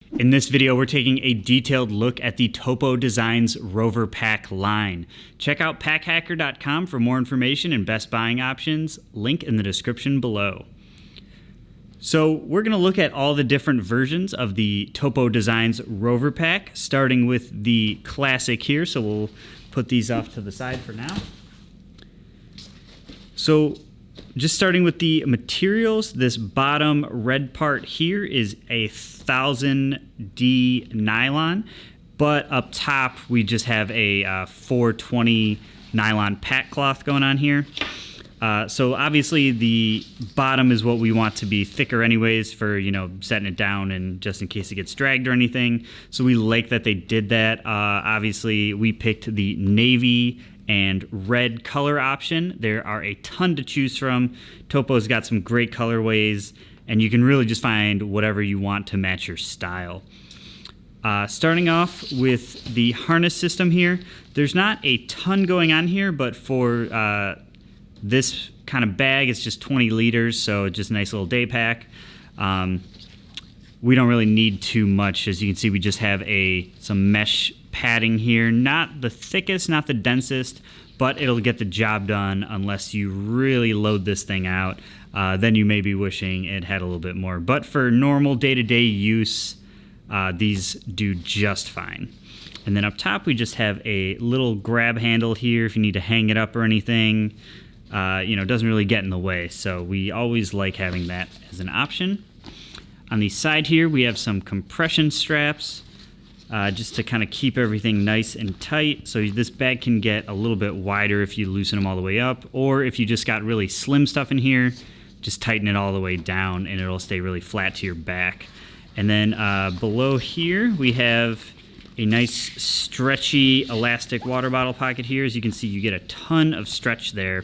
In this video, we're taking a detailed look at the Topo Designs Rover Pack line. Check out packhacker.com for more information and best buying options, link in the description below. So we're going to look at all the different versions of the Topo Designs Rover Pack, starting with the classic here. So we'll put these off to the side for now. So just starting with the materials, this bottom red part here is a 1000D nylon, but up top we just have a 420 nylon pack cloth going on here. So obviously the bottom is what we want to be thicker anyways for, you know, setting it down and just in case it gets dragged or anything. So we like that they did that. Obviously we picked the navy and red color option. There are a ton to choose from. Topo's got some great colorways, and you can really just find whatever you want to match your style. Starting off with the harness system here, there's not a ton going on here, but for this kind of bag, it's just 20 liters, so just a nice little day pack. We don't really need too much. As you can see, we just have some mesh padding here. Not the thickest, not the densest, but it'll get the job done unless you really load this thing out. Then you may be wishing it had a little bit more. But for normal day-to-day use, these do just fine. And then up top, we just have a little grab handle here if you need to hang it up or anything. You know, it doesn't really get in the way, so we always like having that as an option. On the side here, we have some compression straps just to kind of keep everything nice and tight. So this bag can get a little bit wider if you loosen them all the way up, or if you just got really slim stuff in here, just tighten it all the way down and it'll stay really flat to your back. And then below here, we have a nice stretchy elastic water bottle pocket here. As you can see, you get a ton of stretch there.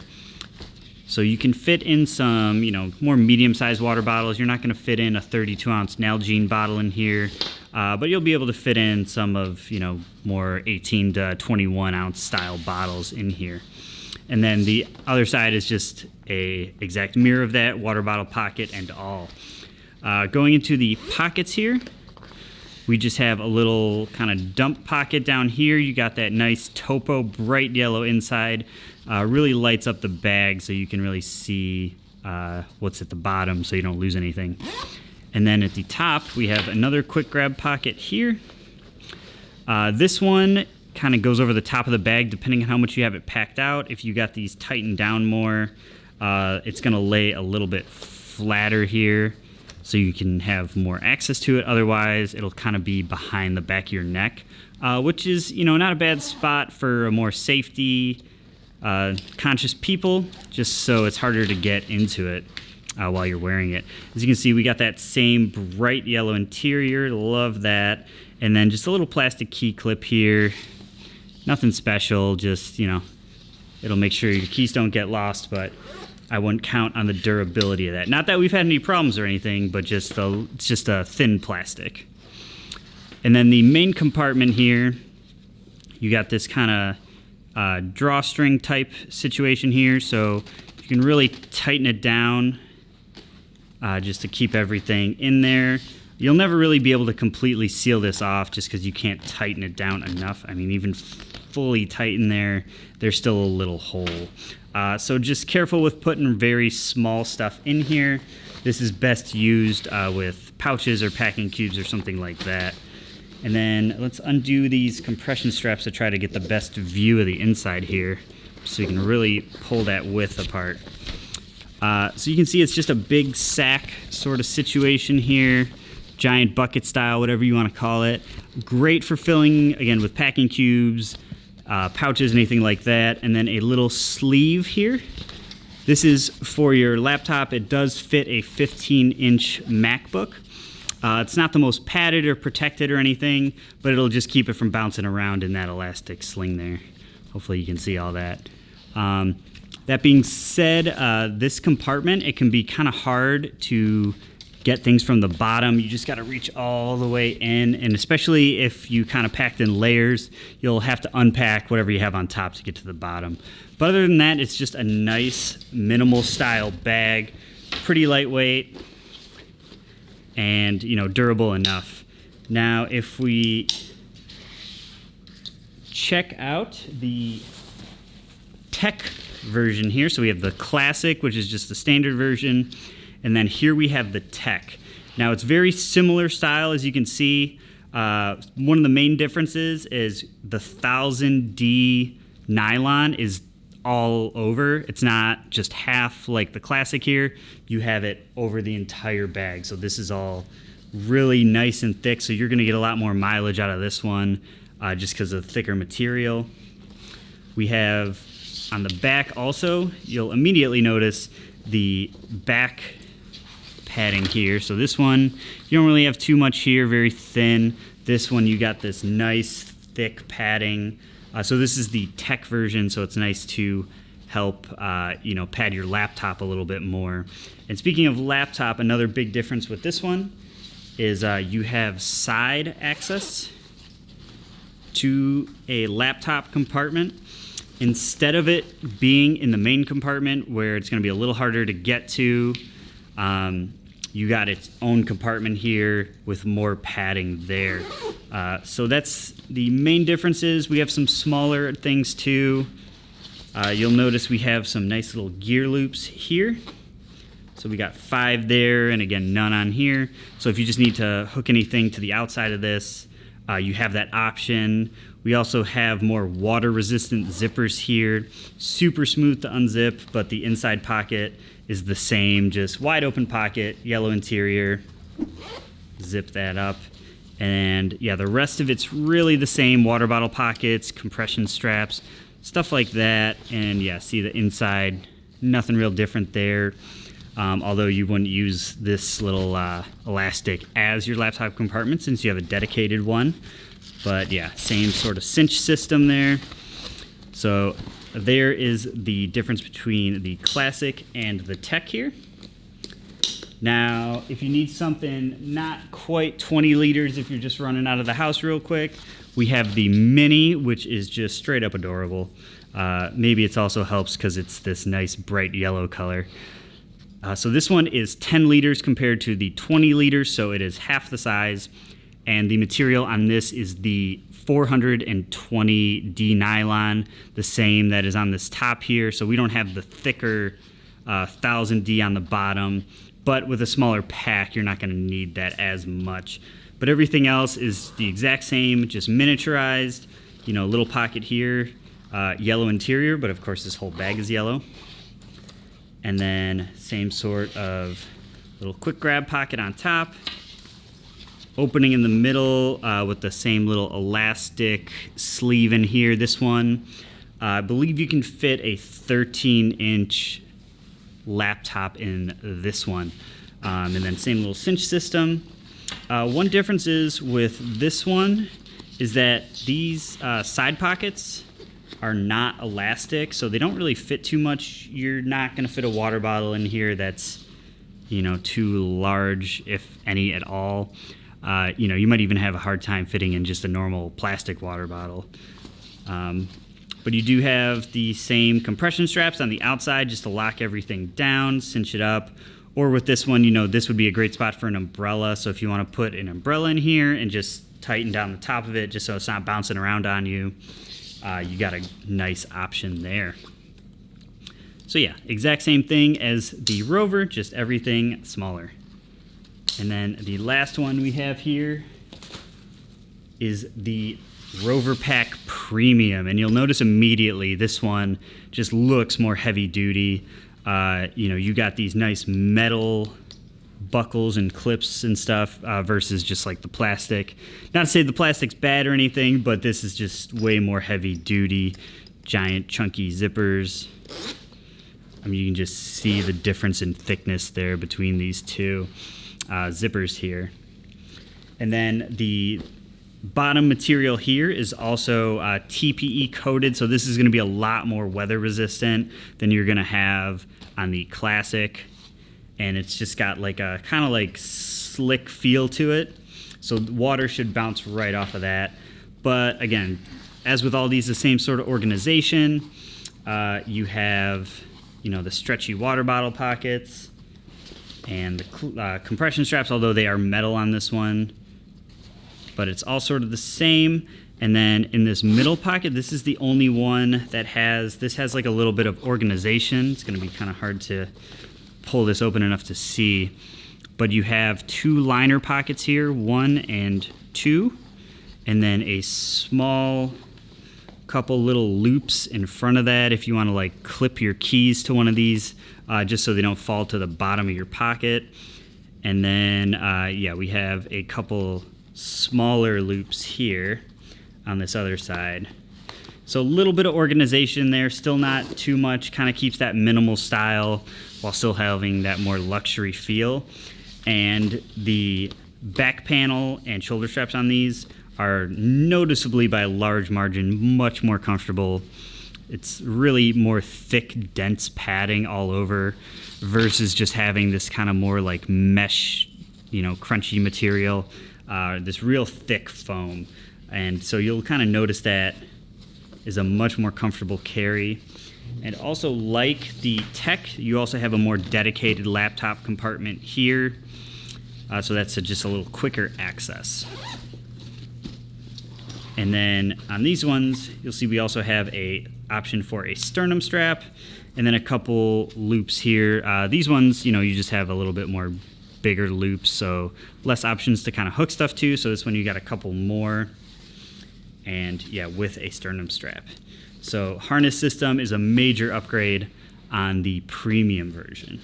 So you can fit in some, you know, more medium-sized water bottles. You're not going to fit in a 32-ounce Nalgene bottle in here, but you'll be able to fit in some of, you know, more 18 to 21-ounce style bottles in here. And then the other side is just a exact mirror of that, water bottle pocket and all. Going into the pockets here, we just have a little kind of dump pocket down here. You got that nice Topo bright yellow inside. Really lights up the bag so you can really see what's at the bottom so you don't lose anything. And then at the top, we have another quick grab pocket here. This one kind of goes over the top of the bag depending on how much you have it packed out. If you got these tightened down more, it's going to lay a little bit flatter here, so you can have more access to it. Otherwise, it'll kind of be behind the back of your neck, which is, you know, not a bad spot for a more safety conscious people, just so it's harder to get into it while you're wearing it. As you can see, we got that same bright yellow interior. Love that. And then just a little plastic key clip here. Nothing special, just, you know, it'll make sure your keys don't get lost, but I wouldn't count on the durability of that. Not that we've had any problems or anything, but it's just a thin plastic. And then the main compartment here, you got this kind of drawstring type situation here, so you can really tighten it down just to keep everything in there. You'll never really be able to completely seal this off just because you can't tighten it down enough. I mean, even fully tighten there's still a little hole. So just careful with putting very small stuff in here. This is best used with pouches or packing cubes or something like that. And then let's undo these compression straps to try to get the best view of the inside here so you can really pull that width apart. So you can see it's just a big sack sort of situation here. Giant bucket style, whatever you want to call it. Great for filling, again, with packing cubes, pouches, anything like that. And then a little sleeve here. This is for your laptop. It does fit a 15-inch MacBook. It's not the most padded or protected or anything, but it'll just keep it from bouncing around in that elastic sling there. Hopefully you can see all that. That being said, this compartment, it can be kind of hard to get things from the bottom. You just got to reach all the way in, and especially if you kind of packed in layers, you'll have to unpack whatever you have on top to get to the bottom. But other than that, it's just a nice minimal style bag, pretty lightweight, and, you know, durable enough. Now, if we check out the tech version here, so we have the classic, which is just the standard version, and then here we have the tech. Now, it's very similar style, as you can see. One of the main differences is the 1000D nylon is all over. It's not just half like the classic here. You have it over the entire bag. So this is all really nice and thick. So you're gonna get a lot more mileage out of this one just because of the thicker material. We have on the back also, you'll immediately notice the back padding here. So this one, you don't really have too much here, very thin. This one, you got this nice thick padding. So this is the tech version, so it's nice to help pad your laptop a little bit more. And speaking of laptop, another big difference with this one is you have side access to a laptop compartment. Instead of it being in the main compartment where it's going to be a little harder to get to, you got its own compartment here with more padding there. So that's the main differences. We have some smaller things too. You'll notice we have some nice little gear loops here. So we got 5 there, and again, none on here. So if you just need to hook anything to the outside of this, you have that option. We also have more water-resistant zippers here. Super smooth to unzip, but the inside pocket is the same, just wide open pocket, yellow interior. Zip that up. And yeah, the rest of it's really the same. Water bottle pockets, compression straps, stuff like that. And yeah, see the inside, nothing real different there. Although you wouldn't use this little elastic as your laptop compartment since you have a dedicated one. But yeah, same sort of cinch system there. So there is the difference between the classic and the tech here. Now, if you need something not quite 20 liters, if you're just running out of the house real quick, we have the mini, which is just straight up adorable. Maybe it also helps because it's this nice bright yellow color. So this one is 10 liters compared to the 20 liters, so it is half the size. And the material on this is the 420D nylon, the same that is on this top here. So we don't have the thicker 1000D on the bottom, but with a smaller pack, you're not gonna need that as much. But everything else is the exact same, just miniaturized, little pocket here, yellow interior, but of course this whole bag is yellow. And then same sort of little quick grab pocket on top. Opening in the middle with the same little elastic sleeve in here. This one, I believe you can fit a 13-inch laptop in this one. And then same little cinch system. One difference is with this one is that these side pockets are not elastic, so they don't really fit too much. You're not going to fit a water bottle in here that's, too large, if any at all. You might even have a hard time fitting in just a normal plastic water bottle. But you do have the same compression straps on the outside just to lock everything down, cinch it up. Or with this one, this would be a great spot for an umbrella. So if you want to put an umbrella in here and just tighten down the top of it just so it's not bouncing around on you, you got a nice option there. So yeah, exact same thing as the Rover, just everything smaller. And then the last one we have here is the Rover Pack Premium. And you'll notice immediately this one just looks more heavy duty. You got these nice metal buckles and clips and stuff versus just like the plastic. Not to say the plastic's bad or anything, but this is just way more heavy duty, giant chunky zippers. I mean, you can just see the difference in thickness there between these two zippers here. And then the bottom material here is also TPE coated, so this is going to be a lot more weather resistant than you're going to have on the classic. And it's just got like a kind of like slick feel to it, so water should bounce right off of that. But again, as with all these, the same sort of organization. You have the stretchy water bottle pockets and the compression straps, although they are metal on this one. but it's all sort of the same. And then in this middle pocket, this is the only one that has like a little bit of organization. It's going to be kind of hard to pull this open enough to see, but you have 2 liner pockets here, 1 and 2, and then a small couple little loops in front of that if you want to like clip your keys to one of these, just so they don't fall to the bottom of your pocket. And then yeah, we have a couple smaller loops here on this other side. So a little bit of organization there, still not too much, kind of keeps that minimal style while still having that more luxury feel. And the back panel and shoulder straps on these are noticeably by a large margin much more comfortable. It's really more thick, dense padding all over versus just having this kind of more like mesh, you know, crunchy material, this real thick foam. And so you'll kind of notice that is a much more comfortable carry. And also, like the Tech, you also have a more dedicated laptop compartment here. So that's just a little quicker access. And then on these ones, you'll see we also have a option for a sternum strap and then a couple loops here. These ones, you know, you just have a little bit more bigger loops, so less options to kind of hook stuff to. So this one you got a couple more, and yeah, with a sternum strap. So harness system is a major upgrade on the premium version.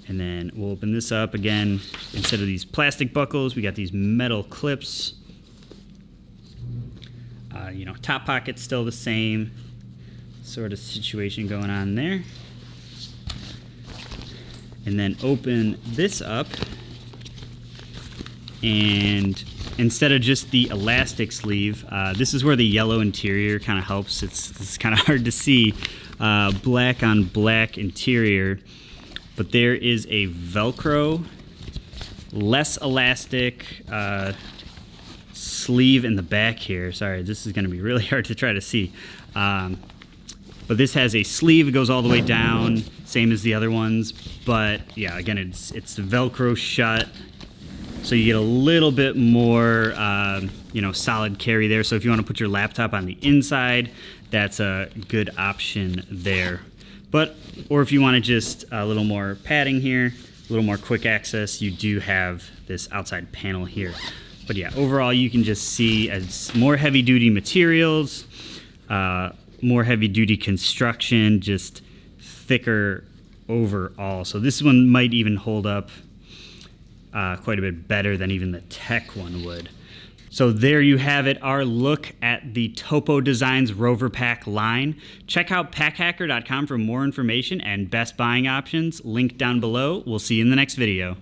And then we'll open this up again. Instead of these plastic buckles, we got these metal clips. You know, top pocket's still the same sort of situation going on there. And then open this up, and instead of just the elastic sleeve, this is where the yellow interior kind of helps. It's kind of hard to see, black on black interior, but there is a Velcro, less elastic sleeve in the back here. Sorry, this is going to be really hard to try to see. But this has a sleeve, it goes all the way down, same as the other ones. But yeah, again, it's Velcro shut, so you get a little bit more, you know, solid carry there. So if you want to put your laptop on the inside, that's a good option there. Or if you want to just a little more padding here, a little more quick access, you do have this outside panel here. But yeah, overall you can just see as more heavy duty materials, more heavy duty construction, just thicker overall. So this one might even hold up quite a bit better than even the Tech one would. So there you have it, our look at the Topo Designs Rover Pack line. Check out packhacker.com for more information and best buying options. Link down below. We'll see you in the next video.